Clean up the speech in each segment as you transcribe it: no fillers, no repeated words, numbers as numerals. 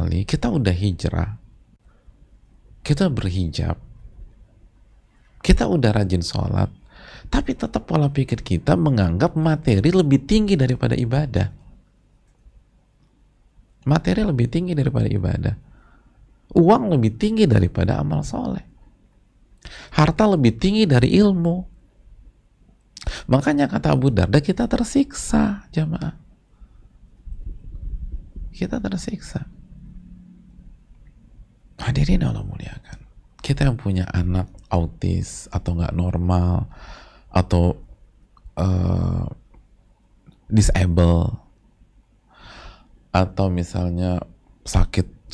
seringkali kita udah hijrah, kita berhijab, kita udah rajin sholat, tapi tetap pola pikir kita menganggap materi lebih tinggi daripada ibadah. Materi lebih tinggi daripada ibadah. Uang lebih tinggi daripada amal soleh. Harta lebih tinggi dari ilmu. Makanya kata Abu Darda, kita tersiksa, jamaah. Kita tersiksa. Hadirin Allah muliakan. Kita yang punya anak autis atau nggak normal atau disable atau misalnya sakit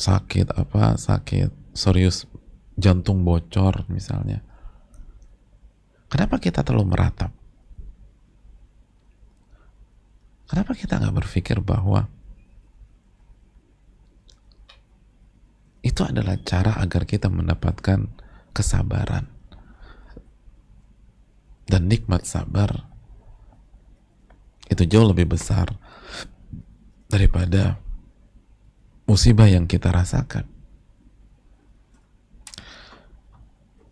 serius, jantung bocor misalnya. Kenapa kita terlalu meratap? Kenapa kita nggak berpikir bahwa itu adalah cara agar kita mendapatkan kesabaran dan nikmat sabar itu jauh lebih besar daripada musibah yang kita rasakan.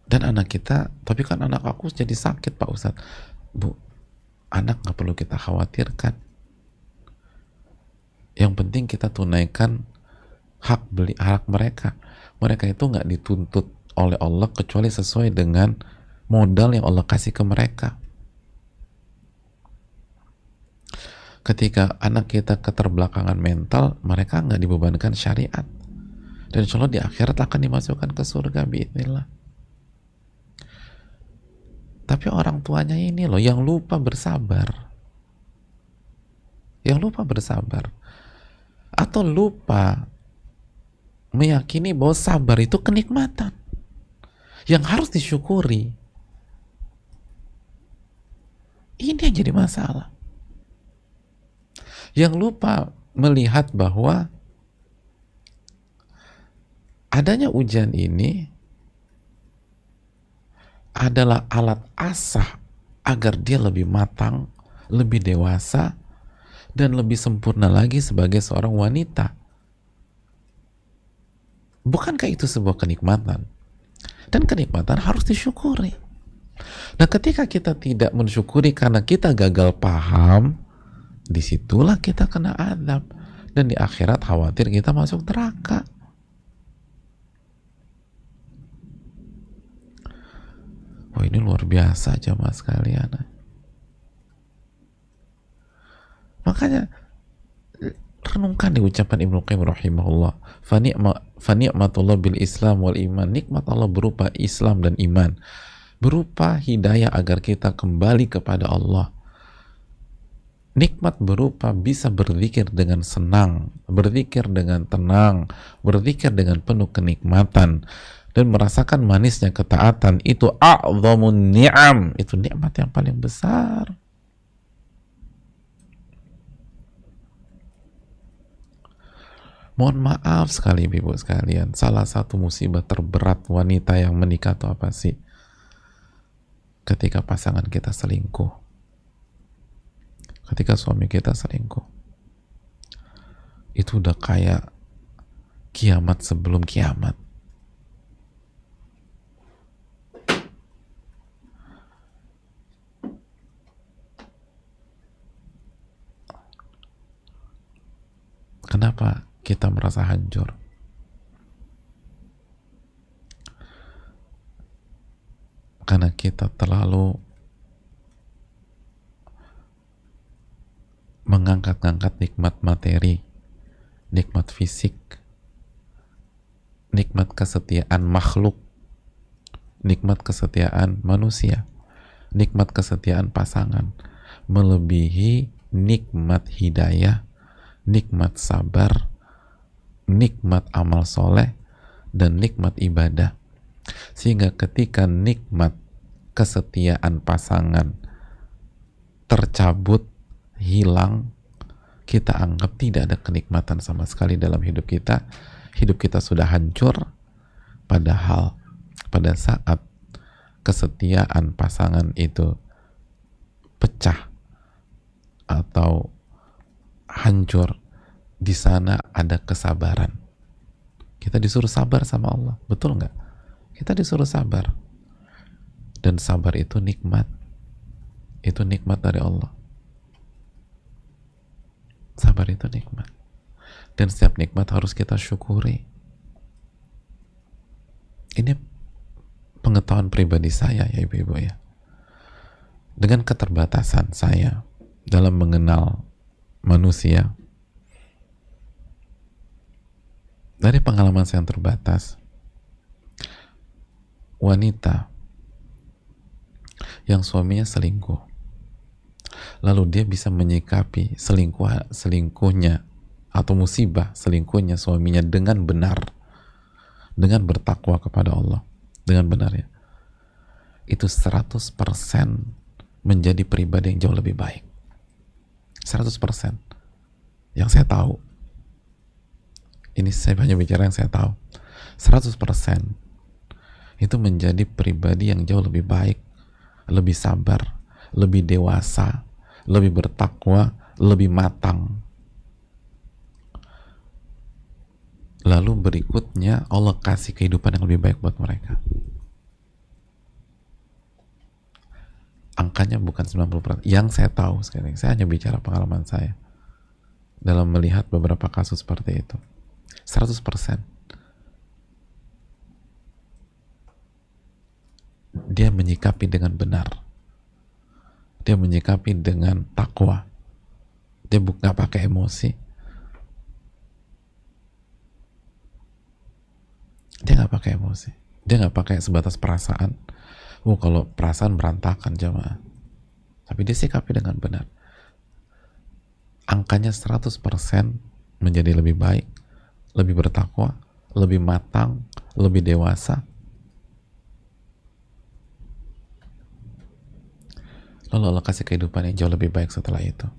Dan anak kita, tapi kan anak aku jadi sakit Pak Ustadz. Bu, anak nggak perlu kita khawatirkan. Yang penting kita tunaikan hak mereka. Mereka itu nggak dituntut oleh Allah kecuali sesuai dengan modal yang Allah kasih ke mereka. Ketika anak kita keterbelakangan mental, mereka nggak dibebankan syariat, dan insya Allah di akhirat akan dimasukkan ke surga biidznillah. Tapi orang tuanya ini loh yang lupa bersabar, atau lupa meyakini bahwa sabar itu kenikmatan yang harus disyukuri. Ini yang jadi masalah. Yang lupa melihat bahwa adanya ujian ini adalah alat asah agar dia lebih matang, lebih dewasa, dan lebih sempurna lagi sebagai seorang wanita. Bukankah itu sebuah kenikmatan? Dan kenikmatan harus disyukuri. Nah, ketika kita tidak mensyukuri karena kita gagal paham, disitulah kita kena azab, dan di akhirat khawatir kita masuk neraka. Wah, ini luar biasa jamaah sekalian. Makanya renungkan di ucapan Ibnu Qayyim rahimahullah, fani'matullah bil Islam wal iman. Nikmat Allah berupa Islam dan iman, berupa hidayah agar kita kembali kepada Allah. Nikmat berupa bisa berzikir dengan senang, berzikir dengan tenang, berzikir dengan penuh kenikmatan, dan merasakan manisnya ketaatan. Itu a'zamun ni'am, itu nikmat yang paling besar. Mohon maaf sekali ibu sekalian, salah satu musibah terberat wanita yang menikah itu apa sih? Ketika pasangan kita selingkuh, ketika suami kita selingkuh, itu udah kayak kiamat sebelum kiamat. Kenapa kita merasa hancur? Karena kita terlalu mengangkat-angkat nikmat materi, nikmat fisik, nikmat kesetiaan makhluk, nikmat kesetiaan manusia, nikmat kesetiaan pasangan, melebihi nikmat hidayah, nikmat sabar, nikmat amal soleh, dan nikmat ibadah. Sehingga ketika nikmat kesetiaan pasangan tercabut, hilang, kita anggap tidak ada kenikmatan sama sekali dalam hidup kita. Hidup kita sudah hancur. Padahal pada saat kesetiaan pasangan itu pecah atau hancur, di sana ada kesabaran. Kita disuruh sabar sama Allah, betul nggak? Kita disuruh sabar, dan sabar itu nikmat. Itu nikmat dari Allah. Sabar itu nikmat, dan setiap nikmat harus kita syukuri. Ini pengetahuan pribadi saya ya ibu-ibu ya. Dengan keterbatasan saya dalam mengenal manusia, dari pengalaman saya yang terbatas, wanita yang suaminya selingkuh, lalu dia bisa menyikapi selingkuhnya atau musibah selingkuhnya suaminya dengan benar, dengan bertakwa kepada Allah dengan benar ya, itu 100% menjadi pribadi yang jauh lebih baik. 100% yang saya tahu, ini saya hanya bicara yang saya tahu, 100% itu menjadi pribadi yang jauh lebih baik, lebih sabar, lebih dewasa, lebih bertakwa, lebih matang. Lalu berikutnya Allah kasih kehidupan yang lebih baik buat mereka. Angkanya bukan 90%. Yang saya tahu sekali, saya hanya bicara pengalaman saya dalam melihat beberapa kasus seperti itu. 100% dia menyikapi dengan benar, dia menyikapi dengan takwa, dia nggak pakai emosi, dia nggak pakai emosi, dia nggak pakai sebatas perasaan. Kalau perasaan berantakan jamaah, tapi dia sikapi dengan benar. Angkanya 100% menjadi lebih baik, lebih bertakwa, lebih matang, lebih dewasa. Lalu Allah kasih kehidupan yang jauh lebih baik setelah itu.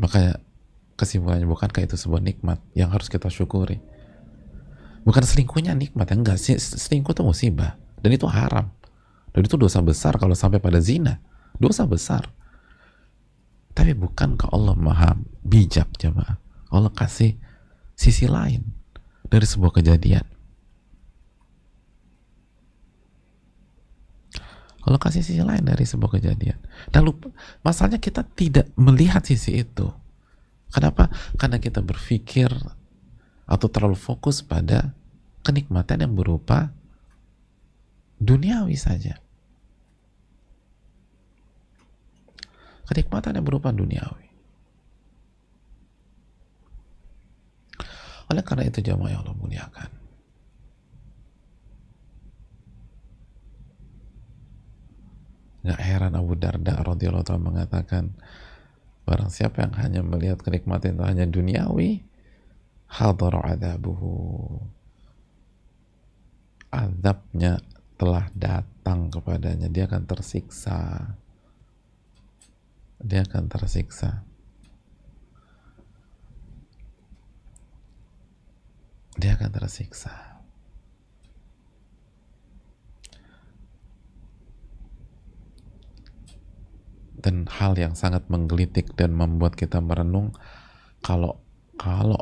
Makanya kesimpulannya, bukankah itu sebuah nikmat yang harus kita syukuri? Bukan selingkuhnya nikmat, ya enggak sih, selingkuh itu musibah dan itu haram, dan itu dosa besar kalau sampai pada zina, dosa besar. Tapi bukankah Allah maha bijak jemaah? Allah kasih sisi lain dari sebuah kejadian. Allah kasih sisi lain dari sebuah kejadian. Dan lupa, masalahnya kita tidak melihat sisi itu. Kenapa? Karena kita berpikir atau terlalu fokus pada kenikmatan yang berupa duniawi saja. Kenikmatan yang berupa duniawi. Oleh karena itu jamaah yang Allah muliakan, nggak heran Abu Darda radhiyallahu ta'ala mengatakan, barang siapa yang hanya melihat kenikmatan itu hanya duniawi, hadara adzabuhu, azabnya telah datang kepadanya, dia akan tersiksa. Dia akan tersiksa. Dia akan tersiksa. Dan hal yang sangat menggelitik dan membuat kita merenung, kalau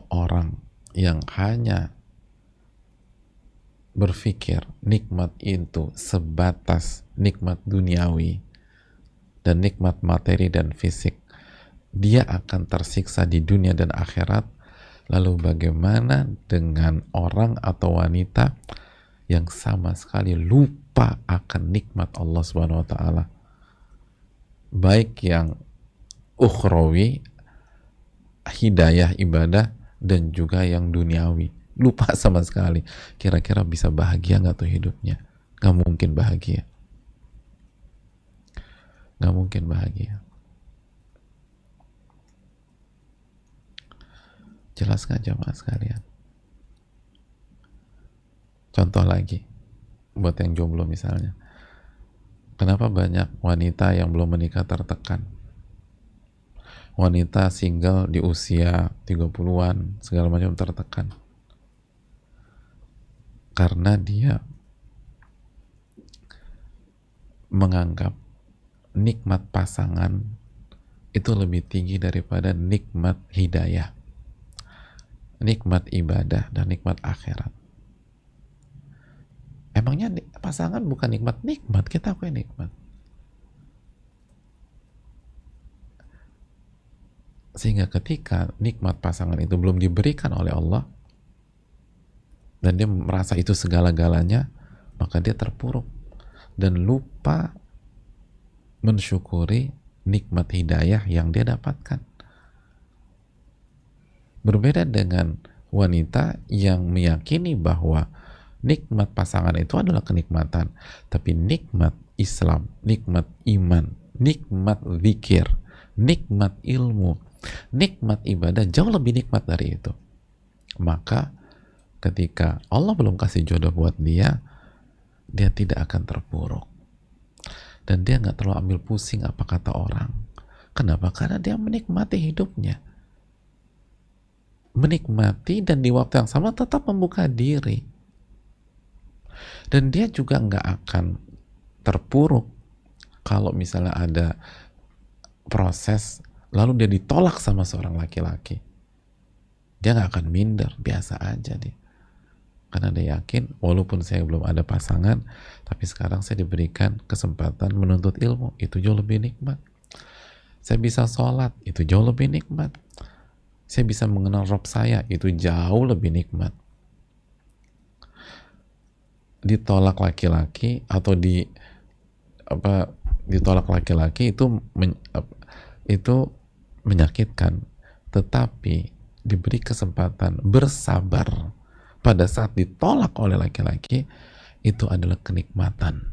orang yang hanya berpikir nikmat itu sebatas nikmat duniawi dan nikmat materi dan fisik, dia akan tersiksa di dunia dan akhirat. Lalu bagaimana dengan orang atau wanita yang sama sekali lupa akan nikmat Allah Subhanahu wa taala, baik yang ukhrawi, hidayah ibadah, dan juga yang duniawi, lupa sama sekali. Kira-kira bisa bahagia nggak tuh hidupnya? Nggak mungkin bahagia. Nggak mungkin bahagia. Jelas nggak jamaah sekalian? Contoh lagi, buat yang jomblo misalnya, kenapa banyak wanita yang belum menikah tertekan? Wanita single di usia 30-an segala macam tertekan karena dia menganggap nikmat pasangan itu lebih tinggi daripada nikmat hidayah. nikmat ibadah dan nikmat akhirat. Emangnya pasangan bukan nikmat, kita akui nikmat. Sehingga ketika nikmat pasangan itu belum diberikan oleh Allah dan dia merasa itu segala-galanya, maka dia terpuruk dan lupa mensyukuri nikmat hidayah yang dia dapatkan. Berbeda dengan wanita yang meyakini bahwa nikmat pasangan itu adalah kenikmatan, tapi nikmat Islam, nikmat iman, nikmat zikir, nikmat ilmu, nikmat ibadah jauh lebih nikmat dari itu. Maka ketika Allah belum kasih jodoh buat dia, dia tidak akan terpuruk dan dia nggak terlalu ambil pusing apa kata orang. Kenapa? Karena dia menikmati hidupnya, menikmati, dan di waktu yang sama tetap membuka diri. Dan dia juga nggak akan terpuruk kalau misalnya ada proses lalu dia ditolak sama seorang laki-laki. Dia nggak akan minder, biasa aja dia. Karena dia yakin, walaupun saya belum ada pasangan, tapi sekarang saya diberikan kesempatan menuntut ilmu, itu jauh lebih nikmat. Saya bisa sholat, itu jauh lebih nikmat. Saya bisa mengenal Rob saya, itu jauh lebih nikmat. Ditolak laki-laki atau ditolak laki-laki itu menyakitkan, tetapi diberi kesempatan bersabar pada saat ditolak oleh laki-laki, itu adalah kenikmatan.